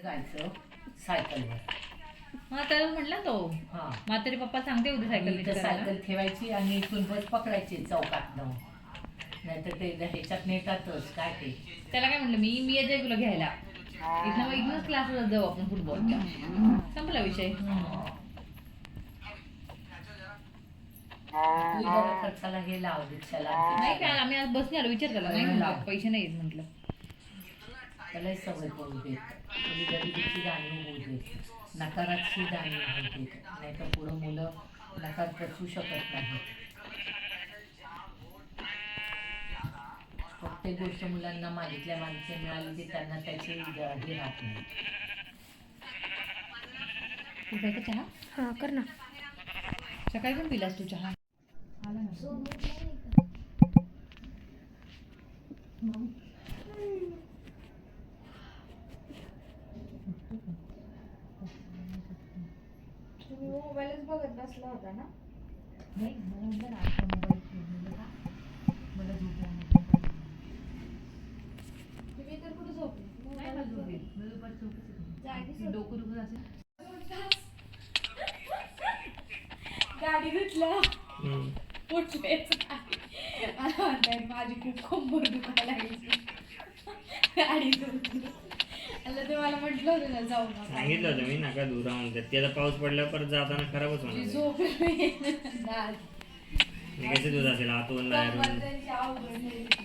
जायचं सायकलवर. हा तर म्हटलं तो हा म्हातारी पप्पा सांगते उद्या सायकल इथं सायकल ठेवायची आणि इथून बस पकडायची चौकातनं. नाहीतर ते ह्याच्यात नेतातच काय ते. त्याला काय म्हटलं मी येते तुला घ्यायला इथनंच क्लासला जाऊ आपण फुटबॉलच्या. संपला विषय. तू जरा खर्चाला हे लाव रिक्षाला. नाही काय आम्ही आज बसने आलो विचार केला नाही म्हटलं पैसे नाही येत म्हटलं. त्यालाही सवय करू देत. थोडी गरिबीची जाणीव होऊ देत. नकाराची जाणीव होऊ देत. नाही तर पुढं मुलं नकार बसू शकत नाहीत. प्रत्येक गोष्ट मुलांना मागितल्या मिळाली की त्यांना त्याची हे राहत नाही. तू काय चहा? हा कर ना. सकाळी पण पिलास तू चहा? आला ना तुम्ही मोबाईलच बघत बसला होता ना? नाही मला म्हटलं ना आता मोबाईल खेळून का मला झोप तुम्ही तर कुठे झोपले? नाही मला झोप येईल. मला दुपारी झोपच येते. डोकं दुखत असेल. गाडी घेतलं उठलेच नाही. माझी खूप कंबर दुखायला लागली. गाडी घेतली आता ते मला म्हटलं होतं ना जाऊ नका. सांगितलं होतं मी नका दूर राहून द्या. त्याचा पाऊस पडल्यावर परत जाताना खराबच होणार. झोप कसे दूध असेल आतून बाहेरून. त्यांची अवघड